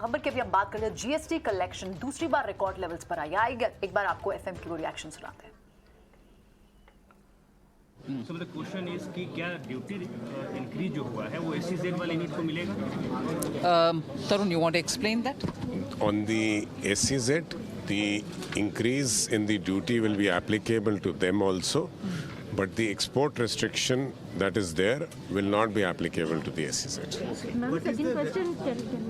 खबर की अभी हम बात कर रहे हैं, जीएसटी कलेक्शन दूसरी बार रिकॉर्ड लेवल्स पर आई। एक बार आपको एफएम की वो रिएक्शन सुनाते हैं। So the question is कि क्या ड्यूटी इंक्रीज जो हुआ है वो SEZ वाले यूनिट को मिलेगा? Tarun, you want to explain that? On the SEZ, the increase in the duty will be applicable to them also, but the export restriction that is there will not be applicable to the SEZ. Ma'am, second question.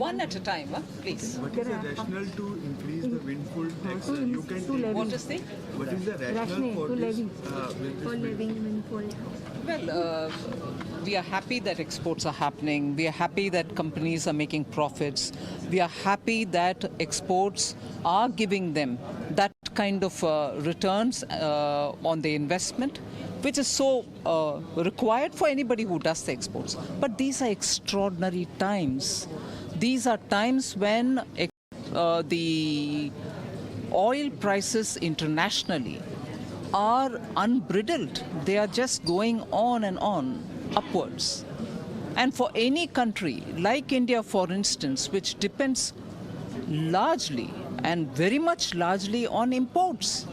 One at a time, please. What is the rationale to increase the windfall tax? You can to What is the? What is the rationale for this? For levying windfall. Well, we are happy that exports are happening. We are happy that companies are making profits. We are happy that exports are giving them that kind of returns on the investment, which is so required for anybody who does the exports. But these are extraordinary times. These are times when the oil prices internationally are unbridled. They are just going on and on upwards. And for any country like India, for instance, which depends largely and very much largely on imports,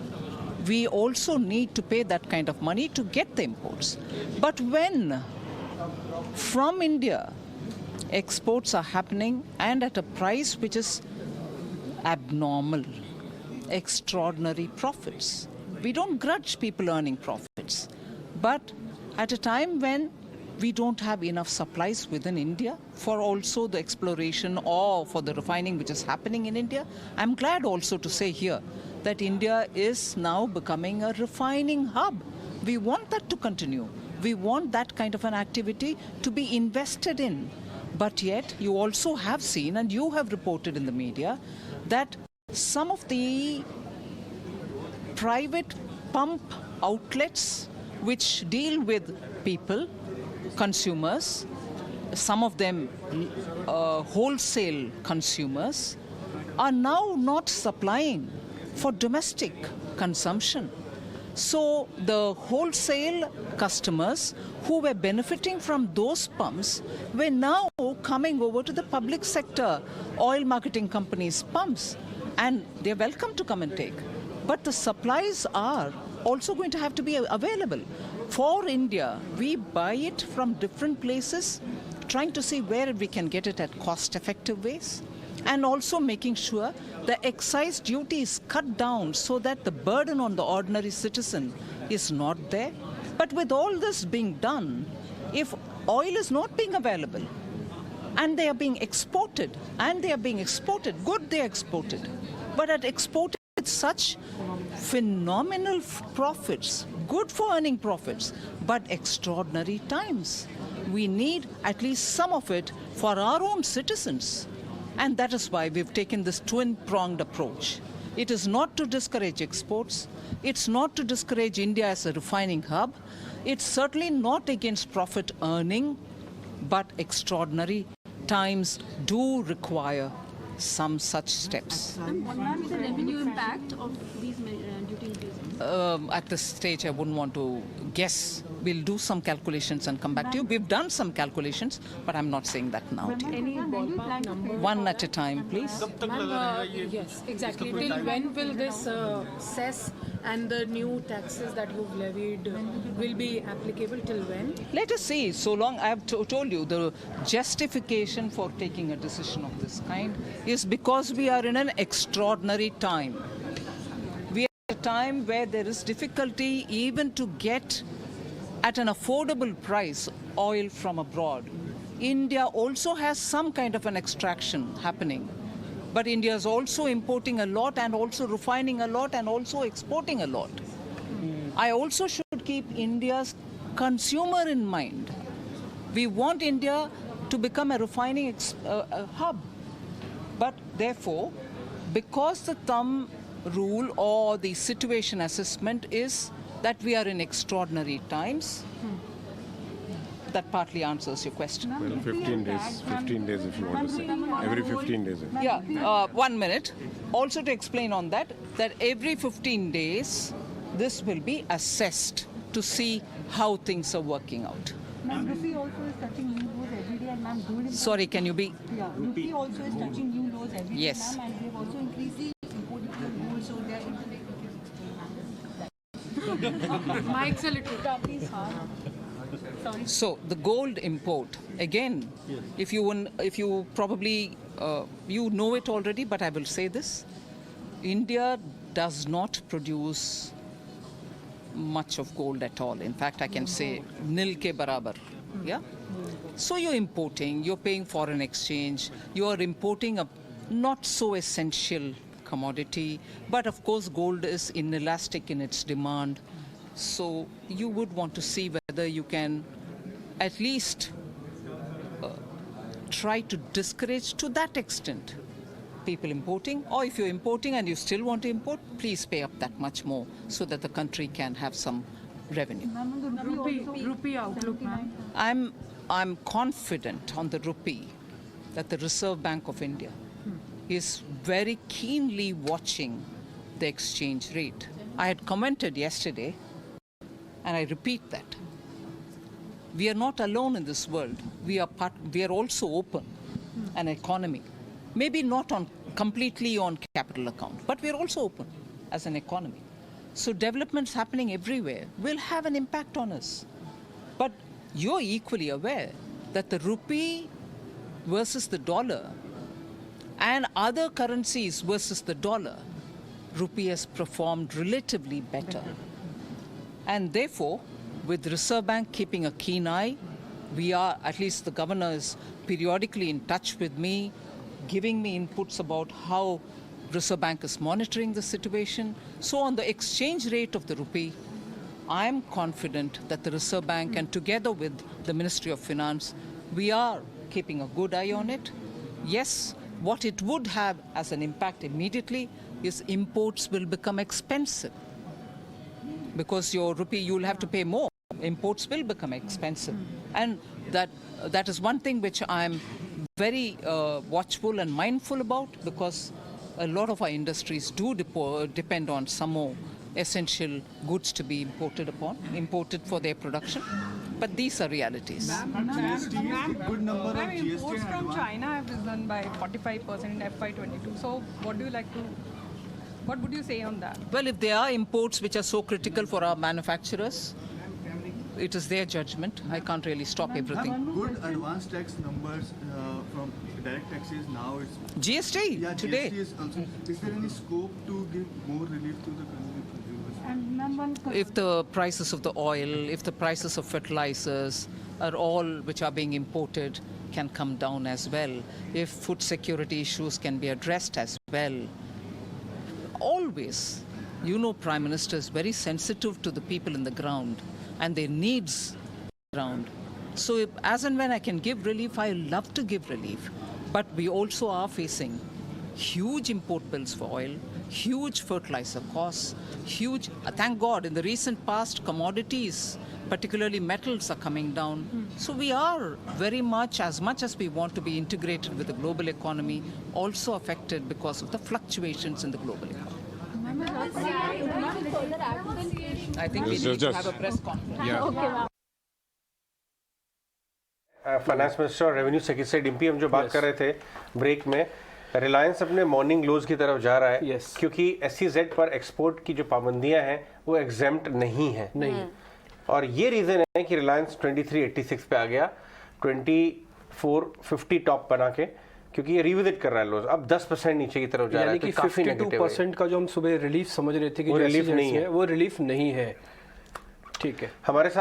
we also need to pay that kind of money to get the imports. But when from India exports are happening and at a price which is abnormal, extraordinary profits, we don't grudge people earning profits. But at a time when we don't have enough supplies within India for also the exploration or for the refining which is happening in India, I'm glad also to say here that India is now becoming a refining hub. We want that to continue. We want that kind of an activity to be invested in. But yet, you also have seen, and you have reported in the media, that some of the private pump outlets which deal with people, consumers, some of them wholesale consumers, are now not supplying for domestic consumption. So the wholesale customers who were benefiting from those pumps were now coming over to the public sector, oil marketing companies' pumps, and they're welcome to come and take. But the supplies are also going to have to be available. For India, we buy it from different places, trying to see where we can get it at cost-effective ways, and also making sure the excise duty is cut down so that the burden on the ordinary citizen is not there. But with all this being done, if oil is not being available, and they are being exported, good they are exported, but at exported with such phenomenal profits, good for earning profits, but extraordinary times. We need at least some of it for our own citizens. And that is why we've taken this twin-pronged approach. It is not to discourage exports. It's not to discourage India as a refining hub. It's certainly not against profit earning, but extraordinary times do require some such steps. What is the revenue impact of these duty increases? At this stage, I wouldn't want to guess. We'll do some calculations and come back to you. We've done some calculations, but I'm not saying that now to you. Any ballpark number? One at a time, please. Yes, exactly. Till when will this cess and the new taxes that you've levied will be applicable? Till when? Let us see. So long, I have told you, the justification for taking a decision of this kind is because we are in an extraordinary time. We are at a time where there is difficulty even to get at an affordable price oil from abroad. India also has some kind of an extraction happening. But India is also importing a lot and also refining a lot and also exporting a lot. I also should keep India's consumer in mind. We want India to become a refining hub. But therefore, because the thumb rule or the situation assessment is that we are in extraordinary times, that partly answers your question. Well, 15 days if you want to say. Every 15 days. Yeah, 1 minute. Also to explain on that every 15 days, this will be assessed to see how things are working out. Ma'am, rupee also is touching new lows every day, and ma'am, gold is... Sorry, can you be... Yeah, rupee also is touching new lows flows every Yes. day, ma'am, and we have also increased the import of gold, so they are Mike's a little. Sorry. So the gold import again. If you probably you know it already, but I will say this: India does not produce much of gold at all. In fact, I can say nil ke barabar. Yeah. So you're importing, you're paying foreign exchange, you are importing a not so essential commodity, but of course gold is inelastic in its demand. So you would want to see whether you can at least try to discourage to that extent people importing, or if you're importing and you still want to import, please pay up that much more so that the country can have some revenue. Rupee outlook, ma'am. I'm confident on the rupee that the Reserve Bank of India is very keenly watching the exchange rate. I had commented yesterday, and I repeat that. We are not alone in this world. We are also open, an economy. Maybe not completely on capital account, but we are also open as an economy. So developments happening everywhere will have an impact on us. But you're equally aware that the rupee versus the dollar and other currencies versus the dollar, rupee has performed relatively better. And therefore, with the Reserve Bank keeping a keen eye, we are, at least the governor is periodically in touch with me, giving me inputs about how Reserve Bank is monitoring the situation. So on the exchange rate of the rupee, I am confident that the Reserve Bank and together with the Ministry of Finance, we are keeping a good eye on it. Yes, what it would have as an impact immediately is imports will become expensive. Because your rupee, you'll have to pay more. Imports will become expensive. And that is one thing which I'm very watchful and mindful about, because a lot of our industries do depend on some more essential goods to be imported for their production. But these are realities. Good number of GST Imports from China have risen by 45% in FY22. So what would you say on that? Well, if there are imports which are so critical for our manufacturers, it is their judgment. I can't really stop everything. Good advance tax numbers from direct taxes now. It's GST yeah, today. GST is also. Is there any scope to give more relief to the consumers? If the prices of the oil, if the prices of fertilizers are all which are being imported can come down as well, if food security issues can be addressed as well. Always, Prime Minister is very sensitive to the people in the ground and their needs around. So if, as and when I can give relief, I love to give relief. But we also are facing huge import bills for oil, huge fertilizer costs, huge, thank God, in the recent past, commodities, particularly metals, are coming down. So we are very much as we want to be integrated with the global economy, also affected because of the fluctuations in the global economy. I think we need to have a press conference. Yeah. Finance minister और revenue secretary Dimpy हम जो बात कर रहे थे break में, रिलायंस अपने morning लोज की तरफ जा रहा है क्योंकि SEZ पर एक्सपोर्ट की जो पाबंदियां हैं वो एग्जेम्प्ट नहीं है और ये रीजन है कि रिलायंस 2386 पे आ गया 2450 टॉप बना के, क्योंकि ये रिविजिट कर रहा है लोज, अब 10% नीचे की तरफ जा रहा है। यानी कि 52% का जो हम सुबह रिलीफ समझ रहे थे कि वो रिलीफ नहीं है, वो रिलीफ नहीं है। ठीक है, हमारे साथ